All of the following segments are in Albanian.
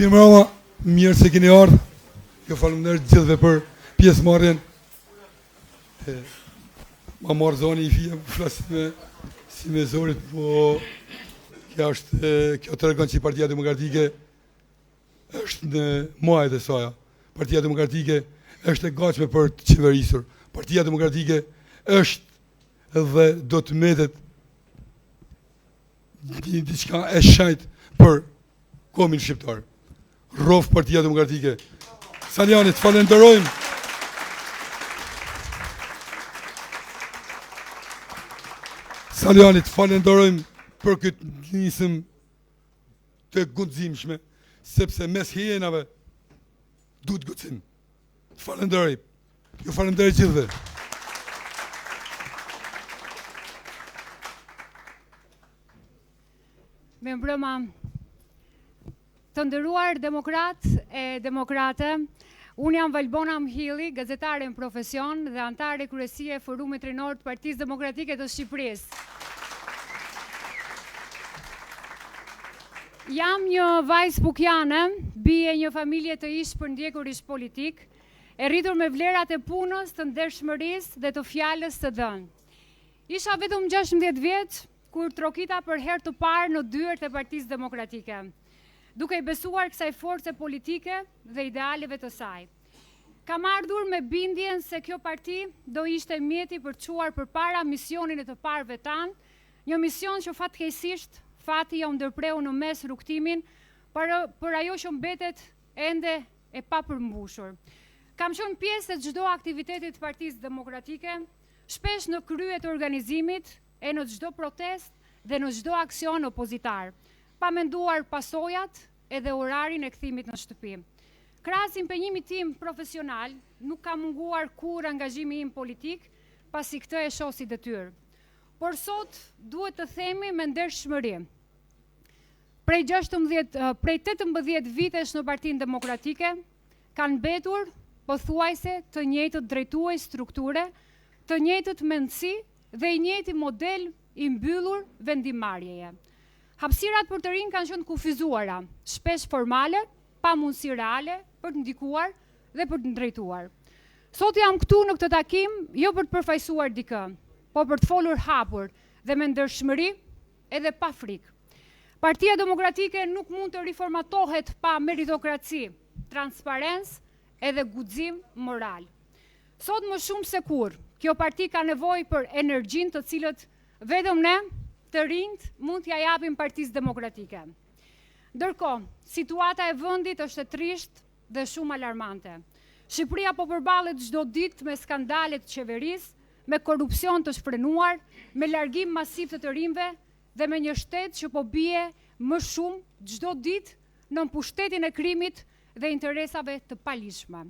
Mirë mirë se keni ardhur. Ju falenderoj gjithëve për pjesëmarrjen. Ma marrë zoni I fija, flasim si me zorit, po kjo të regon që Partia Demokratike është në muajt e saja. Partia Demokratike është e gatshme për të qeverisur. Partia Demokratike është dhe do të mbetet diçka e shenjtë për komin shqiptar. Rrof Partia Demokratike. Saljanit, falenderojmë. Saljanit, falenderojmë për këtë nisëm të guximshme, sepse mes hienave duhet guxim. Falenderoj. Ju falenderoj gjithëve. Me mbrëma, të nderuar demokrat e demokrate, unë jam Valbona Mhilli, gazetare në profesion dhe antare kryesie e Forumit Rinor të Partisë Demokratike të Shqipërisë. Jam një vajzë pukjane, bie një familje të ish përndjekur ish politik, e rritur me vlerat e punës, të ndershmërisë dhe të fjalës së dhënë. Isha vetëm 16 vjeç kur trokita për herë të parë në dyert e Partisë Demokratike, duke I besuar kësaj force politike dhe idealeve të saj. Kam ardhur me bindjen se kjo parti do ishte mjeti për të çuar përpara misionin e të parëve tanë, një mision që fatkeqësisht fati ja u ndërpreu në mes rrugtimin për ajo që mbetet ende e papërmbushur. Kam qenë pjesë e çdo aktiviteti të Partisë Demokratike, shpesh në krye të organizimit e në çdo protestë dhe në çdo aksion opozitar, pa menduar pasojat edhe orarin e kthimit në shtëpi. Krahas impenjimit tim profesional, nuk ka munguar kur angazhimi im politik, pasi këtë e shoh si detyrë. Por sot duhet të themi me ndershmëri. Prej 18 vitesh në Partinë Demokratike kanë mbetur pothuajse të njëjtët drejtues strukture, të njëjtët mendësi dhe I njëjti model I mbyllur vendimarrjeje. Hapësirat për të rinj kanë qenë kufizuara, shpesh formale, pa mundësi reale për të ndikuar dhe për të drejtuar. Sot jam këtu në këtë takim jo për të përfaqësuar dikë, po për të folur hapur dhe me ndershmëri edhe pa frikë. Partia Demokratike nuk mund të riformatohet pa meritokraci, transparencë edhe guxim moral. Sot më shumë se kur, kjo parti ka nevojë për energjinë të cilët vetëm ne, të rinjt, mund t'ja japim Partisë Demokratike. Ndërkohë, situata e vendit është e trisht dhe shumë alarmante. Shqipëria po përballet çdo ditë me skandale të qeverisë, me korrupsion të shfrenuar, me largim masiv të rinjve dhe me një shtet që po bie më shumë çdo ditë në pushtetin e krimit dhe interesave të palishme.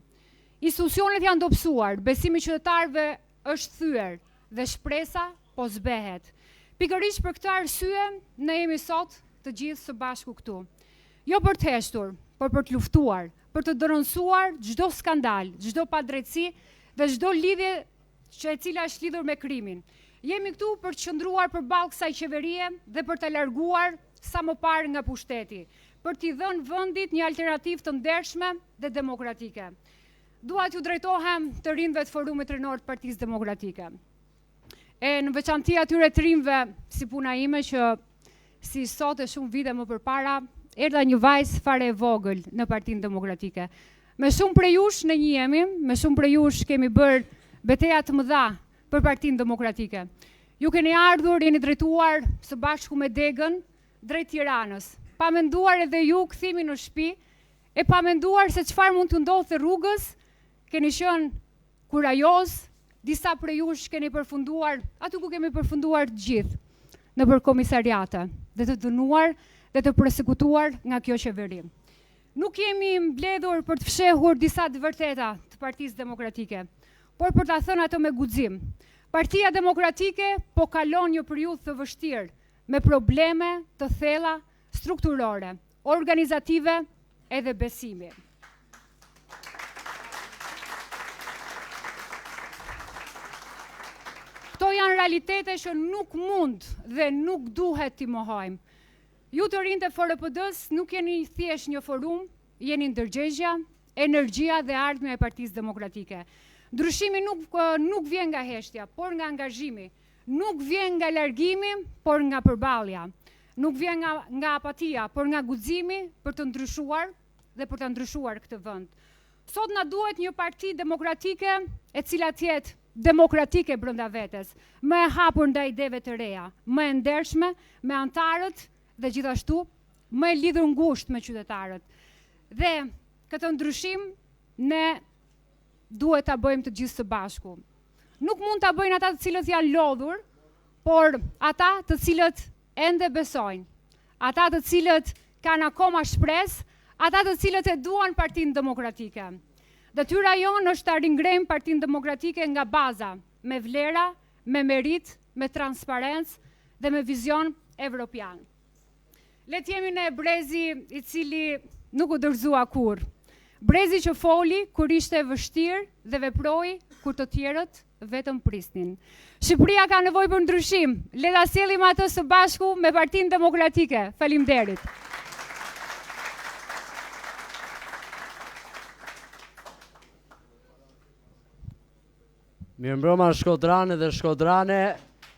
Institucionet janë dobësuar, besimi I qytetarëve është thyer dhe shpresa po zbehet. Pikërisht për këtë arsye ne jemi sot të gjithë së bashku këtu. Jo për të heshtur, por për të luftuar, për të denoncuar çdo skandal, çdo padrejtësi dhe çdo lidhje që e cila është lidhur me krimin. Jemi këtu për të qëndruar përballë kësaj qeverie dhe për të larguar sa më parë nga pushteti, për t'i dhënë vendit një alternativë të ndershme dhe demokratike. Dua t'ju drejtohem të rinjve të Forumit Rinor të Partisë Demokratike. E në veçanti atyre të rinjve si puna ime që si sot e shumë vite më përpara erdha një vajzë fare e vogël në Partinë Demokratike. Me shumë prej jush ne njihemi, me shumë prej jush kemi bërë betejë të mëdha për Partinë Demokratike. Ju keni ardhur, jeni drejtuar së bashku me degën drejt Tiranës, pa menduar edhe ju kthimin në shtëpi, e pa menduar se çfarë mund të ndodhte rrugës, keni qenë kurajoz, disa prej jush keni përfunduar aty ku kemi përfunduar të gjithë, në përkomisariate, dhe të dënuar dhe të përsekutuar nga kjo qeveri. Nuk jemi mbledhur për të fshehur disa të vërteta të Partisë Demokratike, por për ta thënë ato me guxim. Partia Demokratike po kalon një periudhë të vështirë, me probleme të thella strukturore, organizative edhe besimi. Këto janë realitete që nuk mund dhe nuk duhet t'i mohojmë. Ju të rinjtë e FRPD-s nuk jeni thjesht një forum, jeni ndërgjegjja, energjia dhe ardhmja e Partisë Demokratike. Ndryshimi nuk vjen nga heshtja, por nga angazhimi. Nuk vjen nga largimi, por nga përballja. Nuk vjen nga apatia, por nga guximi për të ndryshuar dhe për të ndryshuar këtë vend. Sot na duhet një parti demokratike e cila të jetë demokratike brenda vetes, më e hapur ndaj ideve të reja, më e ndershme me antarët dhe gjithashtu më e lidhur ngushtë me qytetarët. Dhe këtë ndryshim ne duhet ta bëjmë të gjithë së bashku. Nuk mund ta bëjnë ata të cilët janë lodhur, por ata të cilët ende besojnë, ata të cilët kanë akoma shpresë, ata të cilët e duan Partinë Demokratike. Detyra jonë është ta ringrejmë Partinë Demokratike nga baza, me vlera, me merit, me transparencë dhe me vizion evropian. Le të jemi ne brezi i cili nuk u dorëzua kurrë. Brezi që foli kur ishte vështirë dhe veproi kur të tjerët vetëm prisnin. Shqipëria ka nevojë për ndryshim. Le ta sjellim atë së bashku me Partinë Demokratike. Faleminderit. Mirëmbrëma shkodrane dhe shkodrane,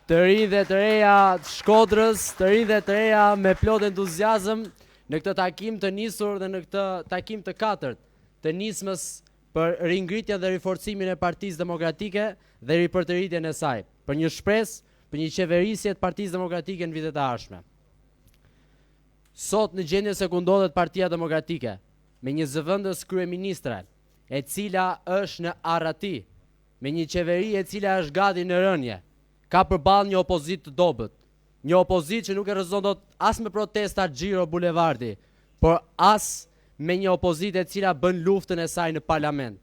të rinj dhe të reja të Shkodrës, të rinj dhe të reja me plot entuziazëm në këtë takim të nisur dhe në këtë takim të katërt të nismës për ringritjen dhe riforcimin e Partisë Demokratike dhe ripërtëritjen e saj, për një shpresë, për një qeverisje të Partisë Demokratike në vitet e ardhshme. Sot në gjendje se ku ndodhet Partia Demokratike, me një zëvendës kryeministre, e cila është në arrati, me një qeveri e cila është gati në rënje, ka përballë një opozitë të dobët, një opozitë që nuk e rrezon dot as me protesta Xhiro Bulevardi, por as me një opozitë e cila bën luftën e saj në parlament.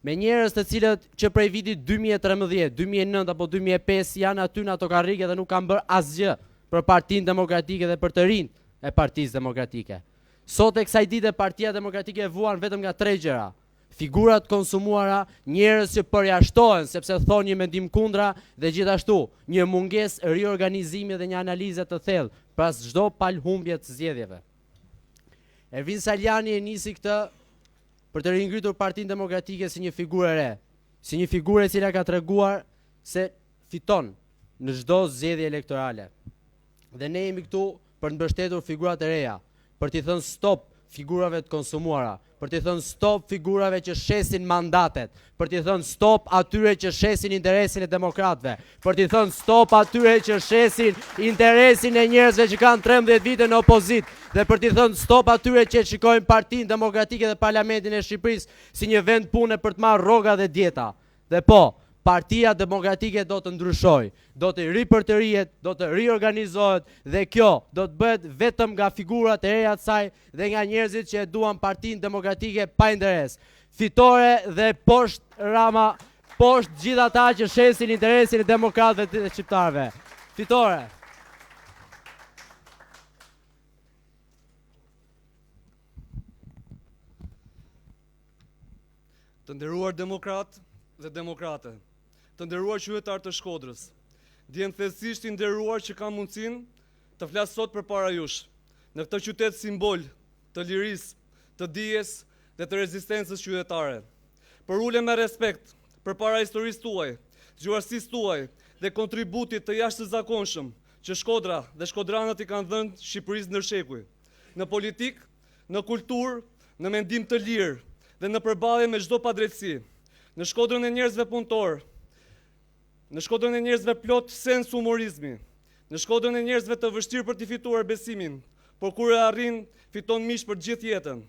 Me njerëz të cilët që prej vitit 2013, 2009 apo 2005 janë aty në ato karrige dhe nuk kanë bërë asgjë për Partinë Demokratike dhe për të rinjt e Partisë Demokratike. Sot e kësaj dite Partia Demokratike e vuan vetëm nga 3 gjëra: figurat konsumuara, njerëz që përjashtohen sepse thonë një mendim kundra dhe gjithashtu një mungesë riorganizimi dhe një analize të thellë pas çdo palhumbje të zgjedhjeve. Ervin Saliani e nisi këtë për të ringritur Partinë Demokratike si një figurë e re, si një figurë e cila ka treguar se fiton në çdo zgjedhje elektorale. Dhe ne jemi këtu për të mbështetur figurat e reja, për t'i thënë stop figurave të konsumuara, për t'i thënë stop figurave që shesin mandatet, për t'i thënë stop atyre që shesin interesin e demokratëve, për t'i thënë stop atyre që shesin interesin e njerëzve që kanë 13 vite në opozitë, dhe për t'i thënë stop atyre që shikojnë Partinë Demokratike dhe Parlamentin e Shqipërisë si një vend pune për të marrë rroga dhe dieta. Dhe po, Partia Demokratike do të ndryshojë, do të ripërtërihet, do të riorganizohet dhe kjo do të bëhet vetëm nga figurat e reja të saj dhe nga njerëzit që e duan Partinë Demokratike pa interes. Fitore dhe poshtë Rama, poshtë gjithë ata që shesin interesin e demokratëve të shqiptarëve. Fitore. Të nderuar demokrat dhe demokrate, të nderuar qytetar të Shkodrës, ndjen thellësisht i nderuar që kam mundësinë të flas sot përpara jush, në këtë qytet simbol të lirisë, të dijes dhe të rezistencës qytetare. Për ulem me respekt përpara historisë tuaj, zgjuarsisë tuaj dhe kontributit të jashtëzakonshëm që Shkodra dhe shkodranët i kanë dhënë Shqipërisë ndër shekuj, në politikë, në kulturë, në mendim të lirë dhe në përballje me çdo padrejtësi. Në Shkodrën e njerëzve punëtor, në Shkodrën e njerëzve plot sens humorizmi, në Shkodrën e njerëzve të vështirë për t'i fituar besimin, por kur e arrin, fiton mish për gjithë jetën.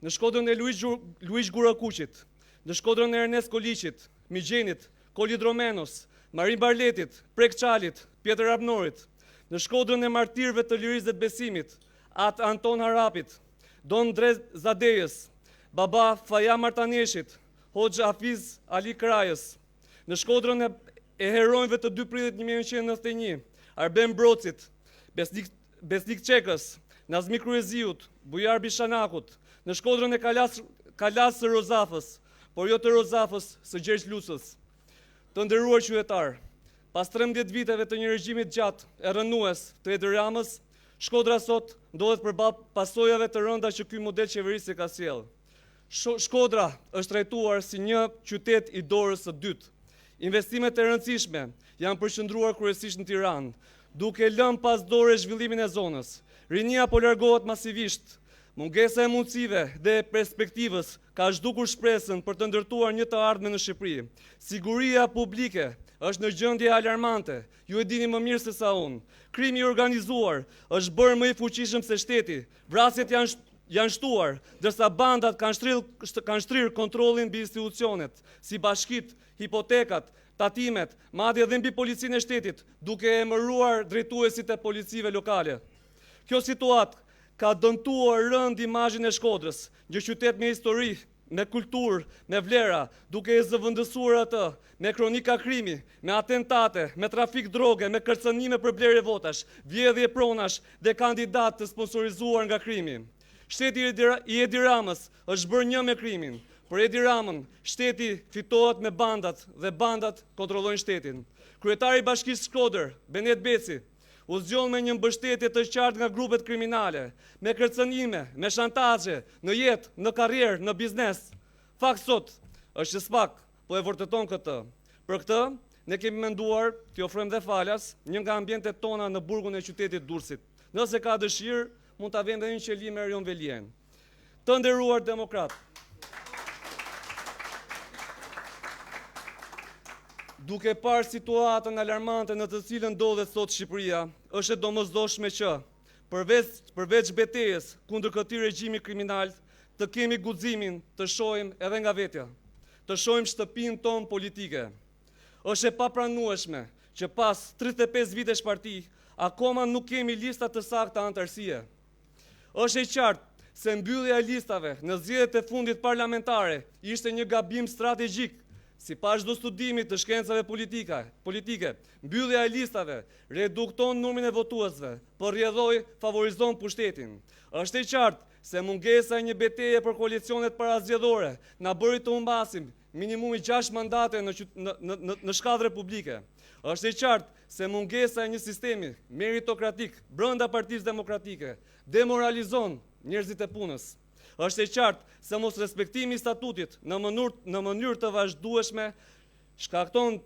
Në Shkodrën e Luish Gurakuqit, në Shkodrën e Ernest Koliqit, Migjenit, Kolidromenos, Marin Barletit, Prek Çalit, Pjetër Abnorit, në Shkodrën e martirëve të lirisë dhe të besimit, atë Anton Harapit, Don Drez Zadejës, Baba Faja Martaneshit, Hoxha Hafiz Ali Krajës, në Shkodrën e heronjve të 2 prillit 1991, Arben Brocit, Besnik Çekës, Nazmi Kryeziut, Bujar Bishanakut, në Shkodrën e Kalas së Rozafës, por jo të Rozafës së Gjergj Lusës. Të nderuar qytetar, pas 13 viteve të një regjimit gjatë e rënues të Edi Ramës, Shkodra sot ndodhet përballë pasojave të rënda që ky model qeverisë ka sjell. Shkodra është trajtuar si një qytet i dorës së dytë. Investimet e rëndësishme janë përqendruar kryesisht në Tiranë, duke lënë pas dore zhvillimin e zonës. Rinia po largohet masivisht. Mungesa e mundësive dhe perspektivës ka zhdukur shpresën për të ndërtuar një të ardhmen në Shqipëri. Siguria publike është në gjendje alarmante, ju e dini më mirë se sa unë. Krimi i organizuar është bërë më i fuqishëm se shteti, vrasjet janë shtuar, ndërsa bandat kanë shtrirë kontrollin mbi institucionet, si bashkit, hipotekat, tatimet, madje edhe mbi policinë e shtetit, duke emëruar drejtuesit e policive lokale. Kjo situatë ka dëmtuar rënd imazhin e Shkodrës, një qytet me histori, me kulturë, me vlera, duke e zëvendësuar atë, me kronika krimi, me atentate, me trafik droge, me kërcënime për blerje votash, vjedhje pronash dhe kandidat të sponsorizuar nga krimi. Shteti i Edi Ramës është bërë një me krimin. Për Edi Ramën, shteti fitohet me bandat dhe bandat kontrollojnë shtetin. Kryetari i Bashkisë Shkodër, Benet Beci, u zgjon me një mbështetje të qartë nga grupet kriminale, me kërcënime, me shantazhe, në jetë, në karrierë, në biznes. Fakt sot është që s'pak, po e vërteton këtë. Për këtë, ne kemi menduar t'i ofrojmë dhe falas një nga ambjentet tona në burgun e qytetit Durrësit. Nëse ka dëshirë, mund ta vëmë një qeli me Erion Velien. Të nderuar demokrat, duke parë situatën alarmante në të cilën ndodhet sot Shqipëria, është e domosdoshme që, përveç betejës kundër këtij regjimi kriminal, të kemi guximin të shohim edhe nga vetja, të shohim shtëpinë tonë politike. Është e papranueshme që pas 35 vitesh parti, akoma nuk kemi lista të sakta anëtarësie. Është e qartë se mbyllja e listave në zgjedhjet e fundit parlamentare ishte një gabim strategjik. Sipas çdo studimi të shkencave politike, mbyllja e listave redukton numrin e votuesve, por rrjedhoi favorizon pushtetin. Është e qartë se mungesa e një betejë për koalicionet parazgjedhore na bëri të humbasim minimumi 6 mandate në shkallë publike. Është e qartë se mungesa e një sistemi meritokratik brenda Partisë Demokratike demoralizon njerëzit e punës. Është e qartë se mos respektimi i statutit në mënyrë të vazhdueshme shkakton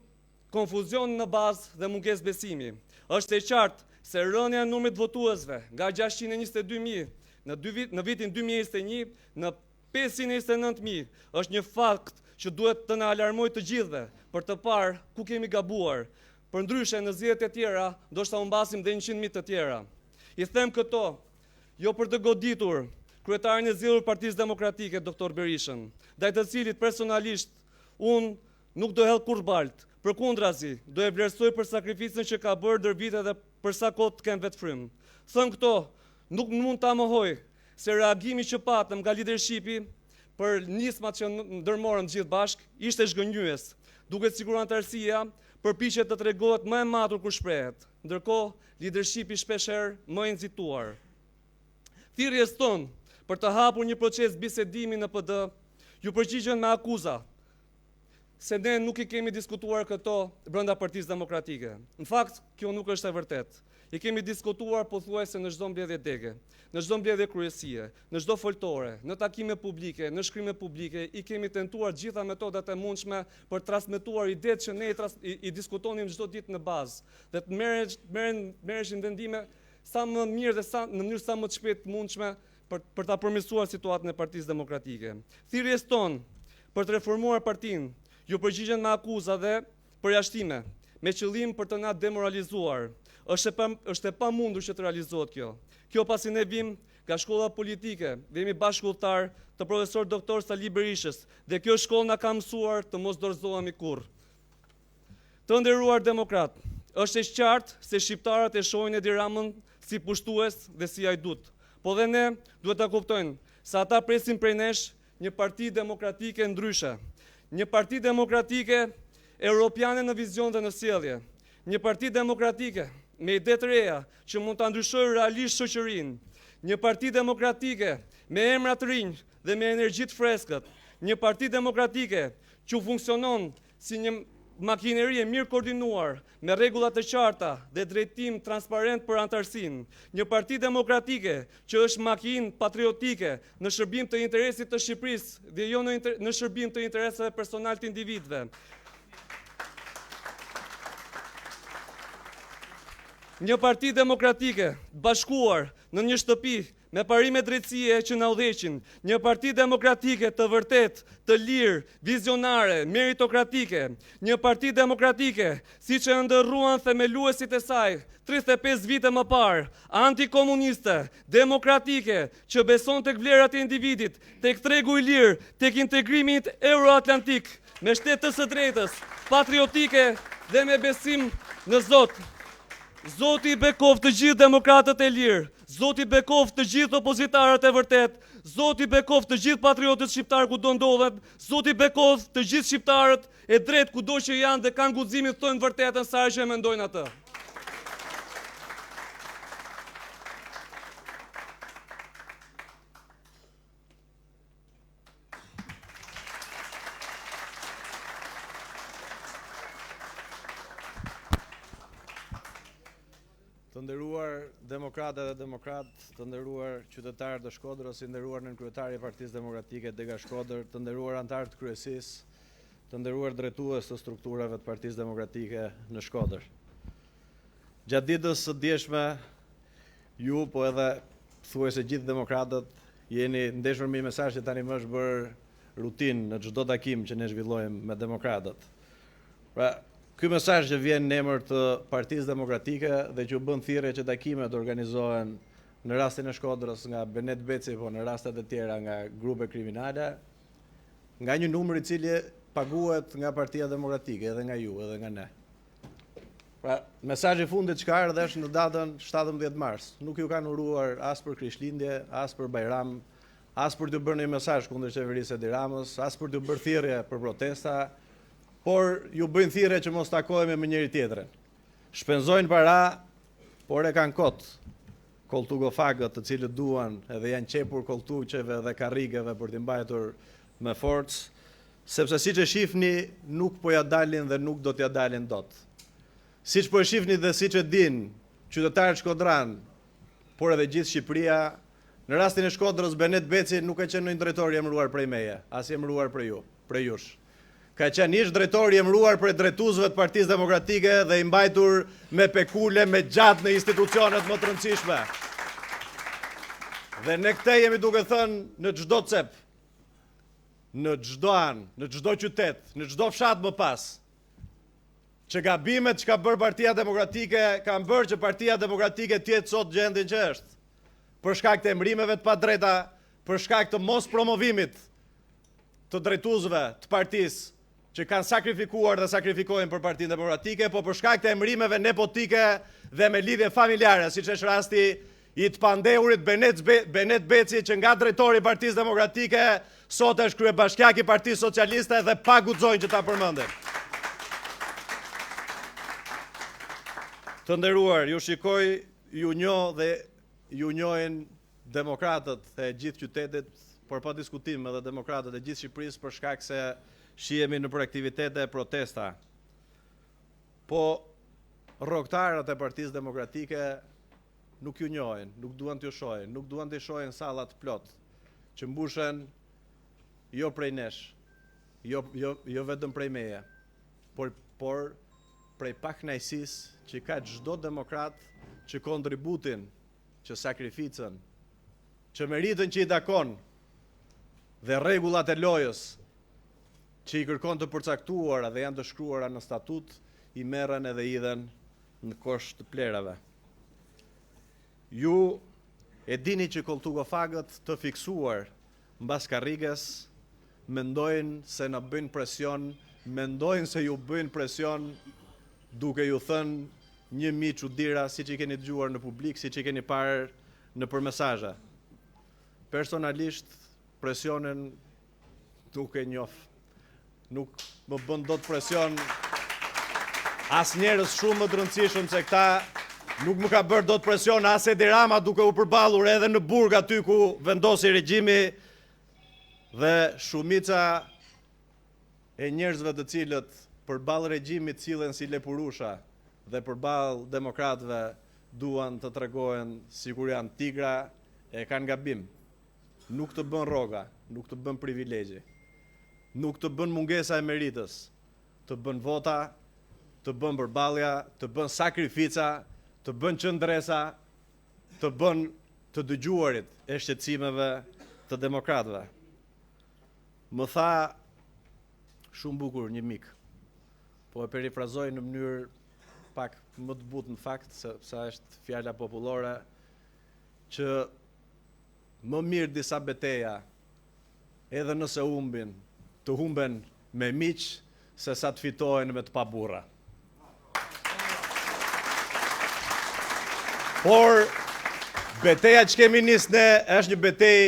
konfuzion në bazë dhe mungesë besimi. Është e qartë se rënja e numrit votuesve nga 622.000 në vitin 2021 në 529.000 është një fakt që duhet të na alarmojë të gjithëve për të parë ku kemi gabuar. Përndryshe në zgjedhjet e tjera ndoshta humbasim dhe 100.000 të tjera. I them këto jo për të goditur kryetarin e zgjedhur Partisë Demokratike, Dr. Berishën, ndaj të cilit personalisht unë nuk do hell kurrë balt, përkundrazi, do e vlerësoj për sakrificën që ka bërë ndër vite dhe për sa kohë të kem vetë frym. Thëm këto, nuk mund ta mohoj se reagimi që patëm nga leadershipi për nismat që ndërmorëm gjithë bashk ishte zhgënjyes, duket sikur anëtarësia përpiqet të tregohet më e matur kur shprehet, ndërkohë leadershipi shpeshherë më i nxituar. Thirrjes tonë për të hapur një proces bisedimi në PD, ju përgjigjen me akuza, se ne nuk i kemi diskutuar këto brenda Partisë Demokratike. Në fakt, kjo nuk është e vërtet. I kemi diskutuar pothuajse në çdo mbledhje dege, në çdo mbledhje kryesie, në çdo foltore, në takime publike, në shkrime publike, i kemi tentuar gjitha metodat e mundshme për të transmetuar idetë që ne i diskutonim çdo ditë në bazë, dhe të merreshin vendime sa më mirë dhe në mënyrë sa më të shpejtë mundshme për ta përmirësuar situatën e Partisë Demokratike. Thirrjes tonë për të reformuar partinë ju përgjigjen me akuza dhe përjashtime, me qëllim për të na demoralizuar. Është e pamundur që të realizohet kjo. Kjo pasi ne vim nga shkolla politike, dhe jemi bashkëkollëtar të profesor doktor Sali Berishës, dhe kjo shkollë na ka mësuar të mos dorëzohemi kurrë. Të nderuar demokrat, është e qartë se shqiptarët e shohin Edi Ramën si pushtues dhe si ajdut. Po dhe ne duhet ta kuptojnë se ata presin prej nesh një parti demokratike ndryshe, një parti demokratike europiane në vizion dhe në sjellje, një parti demokratike me ide të reja që mund ta ndryshojë realisht shoqërinë, një parti demokratike me emra të rinj dhe me energji të freskët, një parti demokratike që funksionon si një makineri e mirë koordinuar, me rregullat të qarta dhe drejtim transparent për antarësinë, një parti demokratike që është makinë patriotike në shërbim të interesit të Shqipërisë dhe jo në shërbim të interesave personal të individëve. Një parti demokratike bashkuar në një shtëpi me parime drejtësie që na udhëheqin, një parti demokratike të vërtet, të lirë, vizionare, meritokratike, një parti demokratike, si që ndërruan themeluesit e saj 35 vite më parë, antikomuniste, demokratike, që beson tek vlerat e individit, tek tregu i lirë, tek integrimit euroatlantik, me shtet të së drejtës, patriotike dhe me besim në Zot. Zoti i bekoft të gjithë demokratët e lirë, Zoti i bekoft të gjithë opozitarët e vërtet, Zoti i bekoft të gjithë patriotët shqiptarë kudo ndodhen, Zoti i bekoft të gjithë shqiptarët e drejt kudo që janë dhe kanë guximin të thonë vërtetën sa që mendojnë atë. Të nderuar demokratë dhe demokratë, të nderuar qytetarë të Shkodrës, i nderuar nënkryetari i Partisë Demokratike Dega Shkodër, të nderuar anëtarë të kryesisë, të nderuar drejtues të strukturave të Partisë Demokratike në Shkodër. Gjatë ditës së djeshme, ju po edhe thuajse gjithë demokratët jeni ndeshur me një mesazh që tani më është bërë rutinë në çdo takim që ne zhvillojmë me demokratët. Pra, ky mesazh që vjen në emër të Partisë Demokratike dhe që u bën thirrje që takimet organizohen në rastin e Shkodrës nga Benet Beci, po në rastet e tjera nga grupe kriminale, nga një numër i cili paguhet nga Partia Demokratike, edhe nga ju, edhe nga ne. Pra, mesazhi i fundit që ka ardhur është në datën 17 mars. Nuk ju kanë uruar as për Krishtlindje, as për Bajram, as për të bërë një mesazh kundër qeverisë Edi Ramës, as për të bërë thirrje për protesta, por ju bëjnë thirrje që mos takohemi me njëri tjetrin. Shpenzojnë para, por e kanë kot. Koltugofagët, të cilët duan edhe janë qepur koltuqeve dhe karrigeve për t'i mbajtur me forcë, sepse siç e shihni, nuk po ja dalin dhe nuk do t'ja dalin dot. Siç po e shihni dhe siç e din qytetarët shkodran, por edhe gjithë Shqipëria, në rastin e Shkodrës, Benet Beci nuk ka qenë ndonjë drejtor i emëruar prej meje, as i emëruar prej jush. Ka qenë ish drejtor i emëruar për drejtuesve të Partisë Demokratike dhe i mbajtur me pekule, me gjatë në institucionet më të rëndësishme. Dhe ne këtë jemi duke thënë në çdo cep, në çdo anë, në çdo qytet, në çdo fshat më pas, që gabimet që ka bërë Partia Demokratike kanë bërë që Partia Demokratike të jetë sot gjendjen që është, për shkak të emërimeve të padrejta, për shkak të mos promovimit të drejtuesve të partisë, që kanë sakrifikuar dhe sakrifikojnë për Partinë Demokratike, po për shkak të emërimeve nepotike dhe me lidhje familjare, siç është rasti i të pandehurit Benet Beci, që nga drejtori i Partisë Demokratike sot është kryebashkiak i Partisë Socialiste dhe pa guxojnë që ta përmendim. Të nderuar, ju shikoj, ju njoh dhe ju njohin demokratët e gjithë qytetit, por pa diskutim edhe demokratët e gjithë Shqipërisë për shkak se shihemi në për aktivitete e protesta. Po rrogtarët e Partisë Demokratike nuk ju njohin, nuk duan t'ju shohin, nuk duan t'i shohin sallat plot, që mbushen jo prej nesh, jo vetëm prej meje, por prej pakënaqësisë që ka çdo demokrat që kontributin, që sakrificën, që meritën që i takon dhe rregullat e lojës që i kërkon të përcaktuara dhe janë të shkruara në statut, i merren edhe idhen në kosh të plerave. Ju e dini që koltugofagët të fiksuar mbas karrigës mendojnë se na bëjnë presion, mendojnë se ju bëjnë presion duke ju thënë 1000 çuditëra, siç i keni dëgjuar në publik, siç i keni parë në mesazhe. Personalisht presionin nuk e njoh. Nuk më bën dot presion as njerëz shumë më të rëndësishëm se këta, nuk më ka bërë dot presion as Edi Rama duke u përballur edhe në burg aty ku vendosi regjimi, dhe shumica e njerëzve të cilët përballë regjimit cilën si Lepurusha dhe përballë demokratëve duan të tregohen sikur janë tigra, e kanë gabim. Nuk të bën rroga, nuk të bën privilegje, nuk të bën mungesa e meritës, të bën vota, të bën përballja, të bën sakrifica, të bën qëndresa, të bën të dëgjuarit e shqetësimeve të demokratëve. Më tha shumë bukur një mik, po e perifrazoj në mënyrë pak më të butë në fakt, se është fjala popullore, që më mirë disa beteja, edhe nëse humbin, të humben me miq, se sa të fitojnë me të pa burra. Por, beteja që kemi nisë ne, është një betej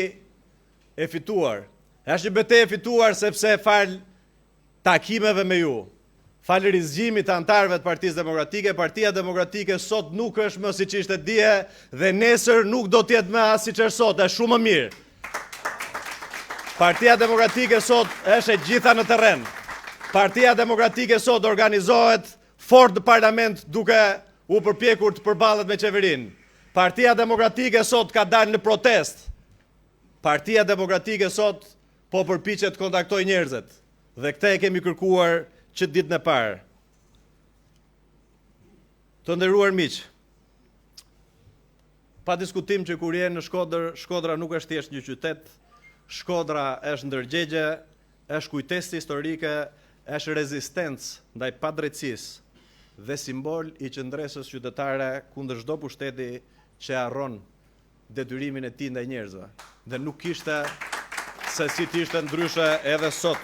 e fituar. Është një betej e fituar sepse falë takimeve me ju, falë rizgjimit të antarëve të Partisë Demokratike, Partia Demokratike sot nuk është më siç ishte dje dhe nesër nuk do t'jetë më as siç është sot, është shumë më mirë. Partia Demokratike sot është e gjitha në terren. Partia Demokratike sot organizohet fort në parlament duke u përpjekur të përballet me qeverinë. Partia Demokratike sot ka dalë në protest. Partia Demokratike sot po përpiqet të kontaktoj njerëzit. Dhe këtë e kemi kërkuar që ditën e parë. Të nderuar miq, pa diskutim që kur je në Shkodër, Shkodra nuk është thjesht një qytet, Shkodra është ndërgjegje, është kujtesë historike, është rezistencë ndaj padrejtësisë dhe simbol i qëndresës qytetare kundër çdo pushteti që harron detyrimin e tij ndaj njerëzve. Dhe nuk kishte se si të ishte ndryshe edhe sot,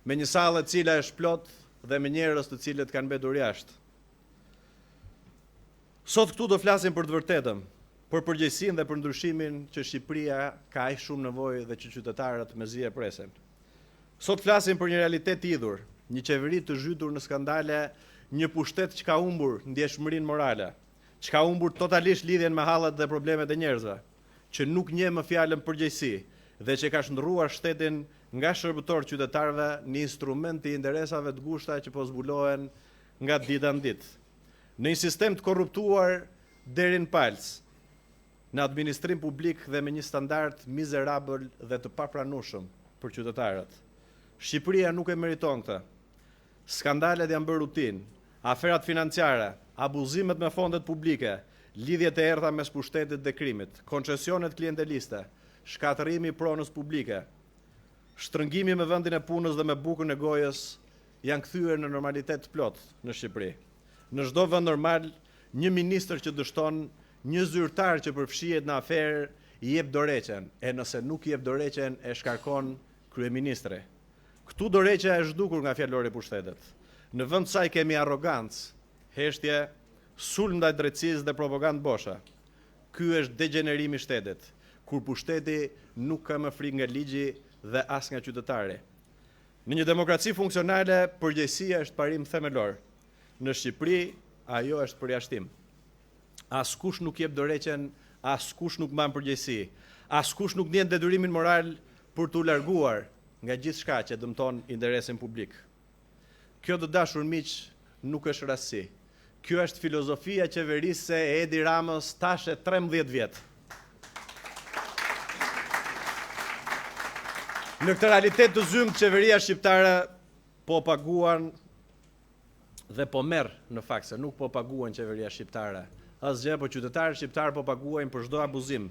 me një sallë e cila është plot dhe me njerëz të cilët kanë mbetur jashtë. Sot këtu do flasim për të vërtetën, për përgjegjësinë dhe për ndryshimin që Shqipëria ka aq shumë nevojë dhe që qytetarët mezi e presin. Sot flasim për një realitet idhur, një qeveri të zhytur në skandale, një pushtet që ka humbur ndjeshmërinë morale, që ka humbur totalisht lidhjen me hallet dhe problemet e njerëzve, që nuk njeh më fjalën përgjegjësi dhe që ka shndërruar shtetin nga shërbëtor qytetarëve në instrument të interesave të ngushta që po zbulohen nga dita në ditë. Në një sistem të korruptuar deri në palc, në administrim publik dhe me një standard mizerabël dhe të papranueshëm për qytetarët. Shqipëria nuk e meriton këtë. Skandalet janë bërë rutinë, aferat financiare, abuzimet me fondet publike, lidhjet e errta mes pushtetit dhe krimit, koncesionet klienteliste, shkatërrimi i pronës publike, shtrëngimi me vendin e punës dhe me bukën e gojës janë kthyer në normalitet plot në Shqipëri. Në çdo vend normal, një ministër që dështon, një zyrtar që përfshihet në aferë i jep dorëheqjen, e nëse nuk i jep dorëheqjen e shkarkon kryeministri. Këtu dorëheqja është zhdukur nga fjalori i pushtetit. Në vend saj kemi arrogancë, heshtje, sulm ndaj drejtësisë dhe propagandë bosha. Ky është degenerimi i shtetit, kur pushteti nuk ka më frikë nga ligji dhe as nga qytetari. Në një demokraci funksionale, përgjegjësia është parim themelor. Në Shqipëri, ajo është përjashtim. Askush nuk jep dorëheqjen, askush nuk mban përgjegjësi, askush nuk ndjen detyrimin moral për t'u larguar nga gjithçka që dëmton interesin publik. Kjo të dashur miq nuk është rastësi. Kjo është filozofia qeverisë e Edi Ramës tash e 13 vjet. Në këtë realitet të zymt, qeveria shqiptare po paguan dhe po merr në fakt se nuk po paguan qeveria shqiptare. Asgjë, po qytetarët shqiptarë po paguajnë për çdo abuzim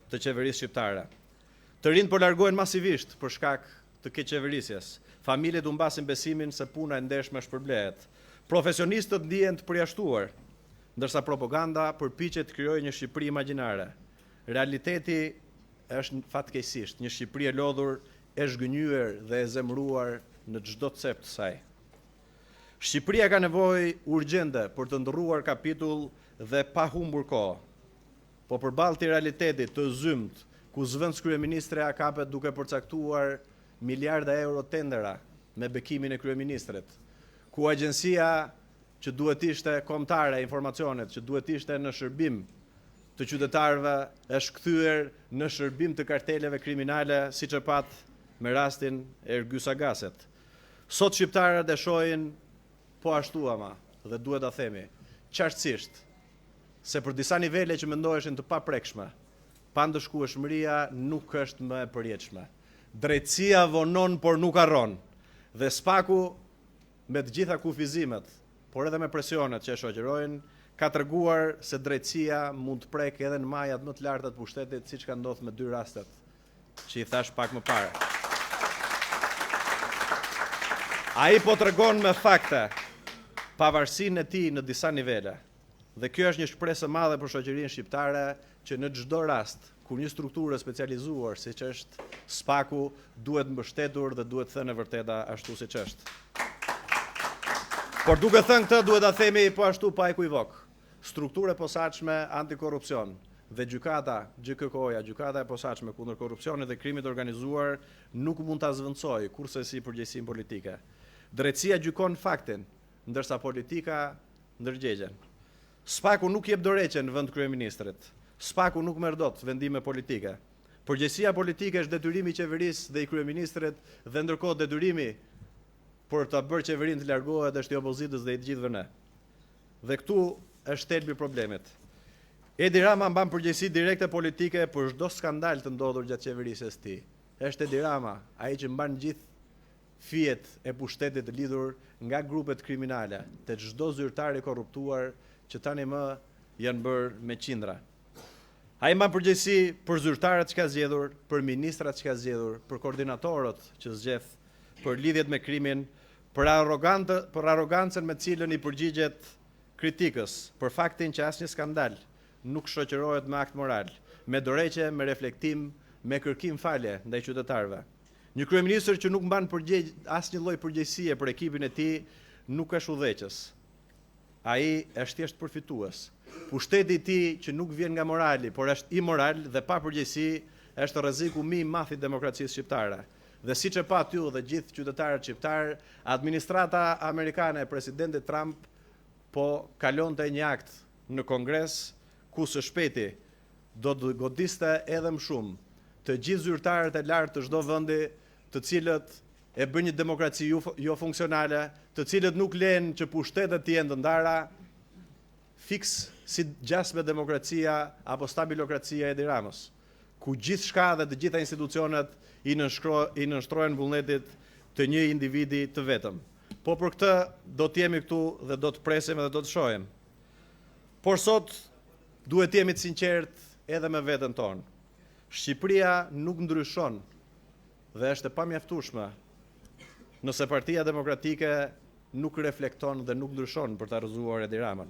të qeverisë shqiptare. Të rinjt po largohen masivisht për shkak të këtij qeverisjes. Familjet u mbasin besimin se puna e ndershme shpërblehet. Profesionistët ndihen të përjashtuar, ndërsa propaganda përpiqet të krijojë një Shqipëri imagjinare. Realiteti është fatkeqësisht një Shqipëri e lodhur, e zhgënjyer dhe e zemëruar në çdo cep të saj. Shqipëria ka nevojë urgjente për të ndërruar kapitull dhe pa humbur kohë. Po përballë të realitetit të zymt, ku zëvendës kryeministre kapet duke përcaktuar miliarda euro tendera me bekimin e kryeministrit, ku agjencia që duhet ishte kombëtare e informacionit, që duhet ishte në shërbim të qytetarëve, është kthyer në shërbim të karteleve kriminale, siç e pat me rastin e Ergysa Gaset. Sot shqiptarët e shohin po ashtu ama, dhe duhet ta themi, qartësisht, se për disa nivele që mendoheshin të paprekshme, pandëshkueshmëria nuk është më e përjetshme. Drejtësia vonon por nuk harron. Dhe SPAK-u me të gjitha kufizimet, por edhe me presionet që e shoqërojnë, ka treguar se drejtësia mund të prek edhe në majat më të larta të pushtetit, siç ka ndodhur me 2 rastet që i thash pak më parë. Ai po tregon me fakte pavarësinë e tij në disa nivele. Dhe kjo është një shpresë e madhe për shoqërinë shqiptare që në çdo rast kur një strukturë specializuar siç është SPAK-u duhet mbështetur dhe duhet thënë e vërteta ashtu siç është. Por duke thënë këtë duhet ta themi po ashtu pa ekuvok. Struktura e posaçme antikorrupsion dhe gjykata, GKK-ja, gjykata e posaçme kundër korrupsionit dhe krimit organizuar nuk mund ta zvendçojë kurse si përgjegjësinë politike. Drejtësia gjykon faktin, ndërsa politika ndërgjegjen. SPAK-u nuk jep dorëheqje në vend kryeministrit. SPAK-u nuk merr dot vendime politike. Përgjegjësia politike është detyrimi i qeverisë dhe i kryeministrit dhe ndërkohë detyrimi për ta bërë qeverinë të largohet është i opozitës dhe i të gjithëve ne. Dhe këtu është thelbi i problemit. Edi Rama mban përgjegjësi direkte politike për çdo skandal të ndodhur gjatë qeverisë së tij. Është Edi Rama ai që mban gjithë fijet e pushtetit të lidhur nga grupet kriminale, të çdo zyrtar i korruptuar që tani më janë bërë me qindra. Ai mban përgjegjësi për zyrtarët që ka zgjedhur, për ministrat që ka zgjedhur, për koordinatorët që zgjedh, për lidhjet me krimin, për arrogancën me cilën i përgjigjet kritikës, për faktin që asnjë skandal nuk shoqërohet me akt moral, me dorëheqje, me reflektim, me kërkim falje ndaj qytetarëve. Një kryeministër që nuk mban asnjë lloj përgjegjësie për ekipin e tij nuk është udhëheqës. Ai është thjesht përfitues. Pushteti i tij që nuk vjen nga morali, por është imoral dhe pa përgjegjësi, është rreziku më i madh i demokracisë shqiptare. Dhe siç e pat ju dhe gjithë qytetarët shqiptar, administrata amerikane e presidentit Trump po kalonte një akt në Kongres ku së shpejti do të godiste edhe më shumë të gjithë zyrtarët e lartë të çdo vendi, të cilët e bën një demokraci jo funksionale, të cilët nuk lehen që pushtetet të jenë të ndara, fiks si gjas me demokracia apo stabilokracia e Edi Ramës, ku gjithçka dhe të gjitha institucionet i nënshtrohen vullnetit të një individi të vetëm. Po për këtë do të jemi këtu dhe do të presim dhe do të shohim. Por sot duhet jemi të sinqert edhe me veten tonë. Shqipëria nuk ndryshon dhe është e pamjaftueshme nëse Partia Demokratike nuk reflekton dhe nuk ndryshon për ta rrëzuar Edi Ramën.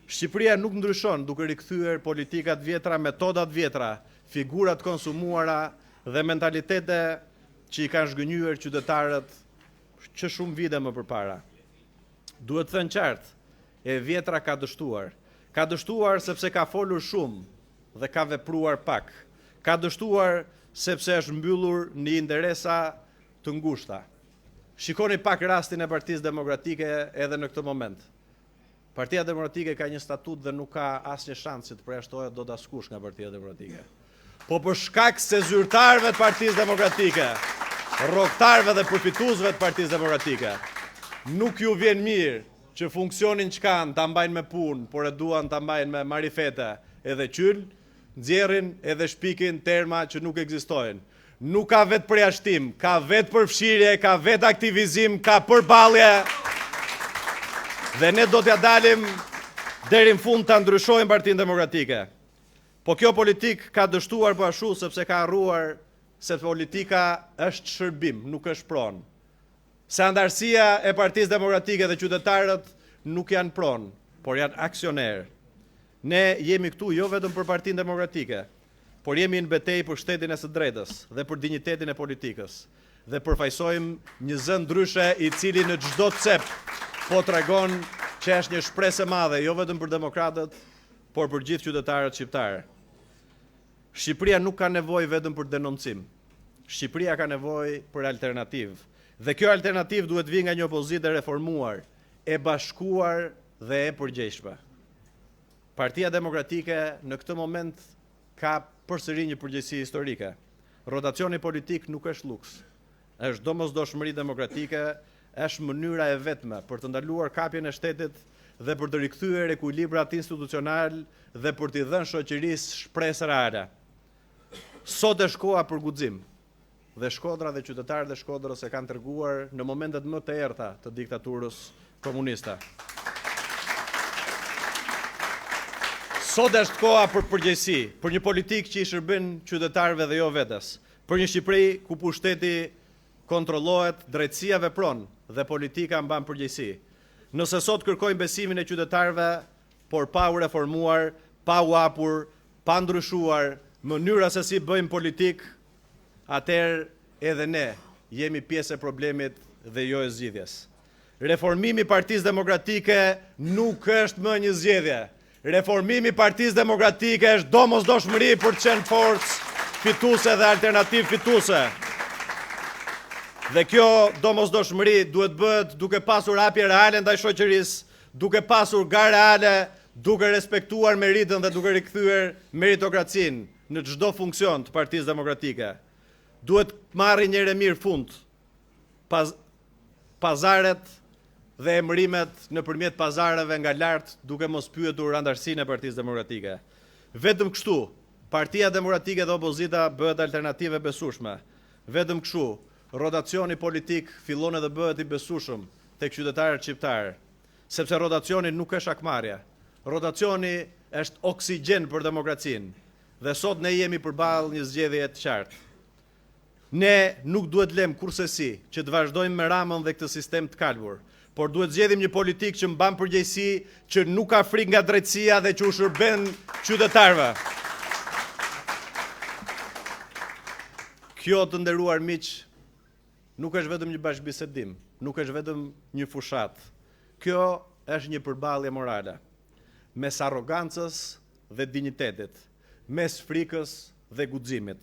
Shqipëria nuk ndryshon duke rikthyer politikat vjetra, metodat vjetra, figurat konsumuara dhe mentalitete që i kanë zhgënjyer qytetarët që shumë vite më përpara. Duhet thënë qartë, e vjetra ka dështuar. Ka dështuar sepse ka folur shumë dhe ka vepruar pak. Ka dështuar sepse është mbyllur në interesa të ngushta. Shikoni pak rastin e Partisë Demokratike edhe në këtë moment. Partia Demokratike ka një statut dhe nuk ka asnjë shans që të përjashtohet dot askush nga Partia Demokratike. Po për shkak se zyrtarëve të Partisë Demokratike, rrogtarëve dhe përfituesve të Partisë Demokratike, nuk ju vjen mirë që funksionin që kanë ta mbajnë me punë, por e duan ta mbajnë me marifete edhe qyl, nxjerrin edhe shpikin terma që nuk ekzistojnë. Nuk ka vetë përjashtim, ka vetë përfshirje, ka vetë aktivizim, ka përballje. Dhe ne do t'ja dalim deri në fund ta ndryshojmë Partinë Demokratike. Po kjo politik ka dështuar po ashtu sepse ka harruar se politika është shërbim, nuk është pronë. Se andarësia e Partisë Demokratike dhe qytetarët nuk janë pronë, por janë aksionerë. Ne jemi këtu jo vetëm për Partinë Demokratike, por jemi në betejë për shtetin e së drejtës dhe për dinjitetin e politikës. Dhe përfaqësojmë një zë ndryshe i cili në çdo cep po tregon që është një shpresë e madhe jo vetëm për demokratët, por për gjithë qytetarët shqiptarë. Shqipëria nuk ka nevojë vetëm për denoncim. Shqipëria ka nevojë për alternativë. Dhe kjo alternativë duhet vi nga një opozitë e reformuar, e bashkuar dhe e përgjegjshme. Partia Demokratike në këtë moment ka përsëri një përgjegjësi historike. Rotacioni politik nuk është luks. është domosdoshmëri demokratike, është mënyra e vetme për të ndaluar kapjen e shtetit dhe për të rikthyer ekuilibrat institucional dhe për t'i dhënë shoqërisë shpresë reale. Sot është koha për guxim, dhe Shkodra dhe qytetarët e Shkodrës e kanë treguar në momentet më të errta të diktaturës komuniste. Sot është koha për përgjegjësi, për një politikë që i shërben qytetarëve dhe jo vetes, për një Shqipëri ku pushteti kontrollohet, drejtësia vepron dhe politika mban përgjegjësi. Nëse sot kërkojmë besimin e qytetarëve, por pa u reformuar, pa u hapur, pa ndryshuar mënyra se si bëjmë politikë, atëherë edhe ne jemi pjesë e problemit dhe jo e zgjidhjes. Reformimi i Partisë Demokratike nuk është më një zgjedhje. Reformimi i Partisë Demokratike është domosdoshmëri për të qenë forcë fituese dhe alternativë fituese. Dhe kjo domosdoshmëri duhet bëhet duke pasur hapje reale ndaj shoqërisë, duke pasur garë reale, duke respektuar meritën dhe duke rikthyer meritokracinë në çdo funksion të Partisë Demokratike. Duhet marrë një herë mirë fund pazaret dhe emërimet nëpërmjet pazareve nga lart, duke mos pyetur antarësinë e Partisë Demokratike. Vetëm kështu, Partia Demokratike dhe opozita bëhet alternativë e besueshme. Vetëm kështu, rotacioni politik fillon edhe bëhet i besueshëm tek qytetarët shqiptar, sepse rotacioni nuk është akmarrje. Rotacioni është oksigjen për demokracinë. Dhe sot ne jemi përballë një zgjedhjeje të qartë. Ne nuk duhet lëm kursesi që të vazhdojmë me Ramën dhe këtë sistem të kalbur, por duhet zgjedhim një politikë që mban përgjegjësi, që nuk ka frikë nga drejtësia dhe që u shërben qytetarëve. Kjo, të nderuar miq, nuk është vetëm një bashkëbisedim, nuk është vetëm një fushat. Kjo është një përballje morale mes arrogancës dhe dinjitetit, mes frikës dhe guximit,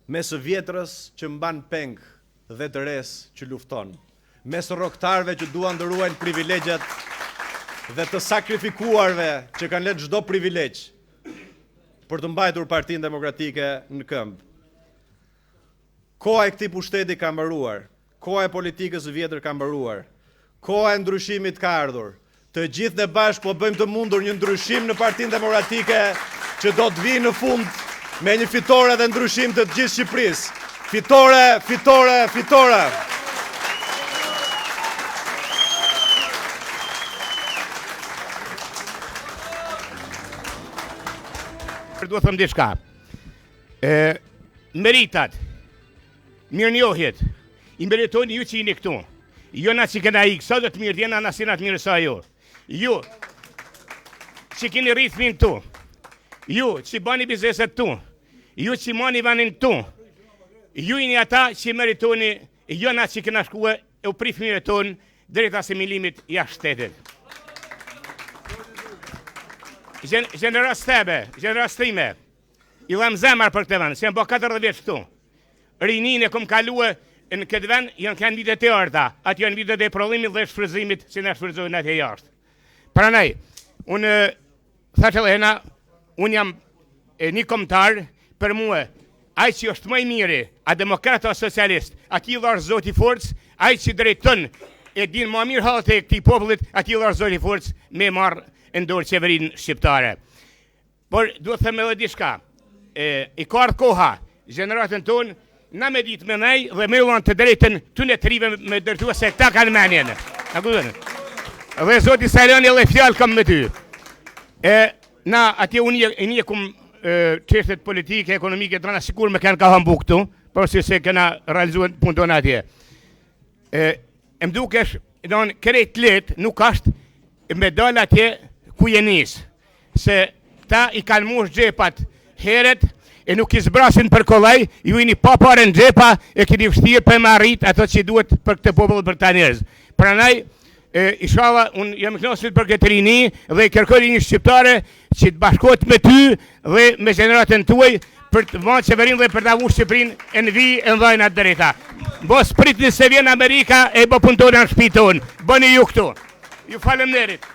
mes vjetrës që mban peng dhe të res që lufton, mes rroktarëve që duan të ruajnë privilegjet dhe të sakrifikuarve që kanë lënë çdo privilegj për të mbajtur Partinë Demokratike në këmbë. Koha e këtij pushteti ka mbaruar, koha e politikës së vjetër ka mbaruar, koha e ndryshimit ka ardhur. Të gjithë ne bashkë po bëjmë të mundur një ndryshim në Partinë Demokratike që do të vijë në fund me një fitore dhe ndryshim të gjithë Shqipërisë. Fitore, fitore, fitore. Duhet thëmë diçka. Meritat, mirënjohjet, i meritojnë ju që jeni këtu. Jo na që kena ikë, sa do të mirë djena, na si na të mirë sa jo. Ju që keni ritmin këtu, ju që bani bizneset këtu, ju që mani vanin këtu, ju jeni ata që meritoni, jo na që kena shkue e u prif mire tonë drejt asimilimit jashtë shtetit. Gjeneras tebe, gjeneras time, i dhem zemar për këtë vend, se jam bo 40 vjeç këtu. Rinin e kom kalue në këtë vend, janë kanë vitet e arta, atë janë vitet e prodhimit dhe shfryzimit që ne shfryzojnë atë e jashtë. Pranaj, unë thashë Helena, unë jam një kombëtar për mua, ai që është më i miri, a demokrat o socialist, ati dharë zoti forcë, ai që drejton e din më mirë halët e këtij popullit, ati dharë zoti forcë me marrë në dorë qeverinë shqiptare. Por duhet them edhe diçka, i ka ardhur koha, gjeneratën tonë, na me ditë me nej dhe me uan të drejtën të në të rive me dërtua se ta kanë menjen. A kupton? Dhe zoti Sajrani edhe fjalë kam me ty. Na atje unë një kum çështet politike, ekonomike, trana sikur me kanë ka hambu këtu, por se kena realizuar punë tonë atje. Em dukesh, don krejt let nuk është me dal atje ku jenis. Se ta i kanë mush xhepat heret e nuk i zbrasin për kollaj, ju jeni pa parë në xhepa e keni vështirë për me arrit ato që duhet për këtë popull për ta njerëz. Prandaj inshallah unë jam i kënaqur për këtë rini dhe kërkoj një shqiptare që të bashkohet me ty dhe me gjeneratën tuaj për të vënë qeverinë dhe për ta vuar Shqipërinë në vijë e ndajnë atë drejta. Mos pritni se vjen Amerika e bë punën tonë në shtëpi tonë. Bëni ju këtu. Ju faleminderit.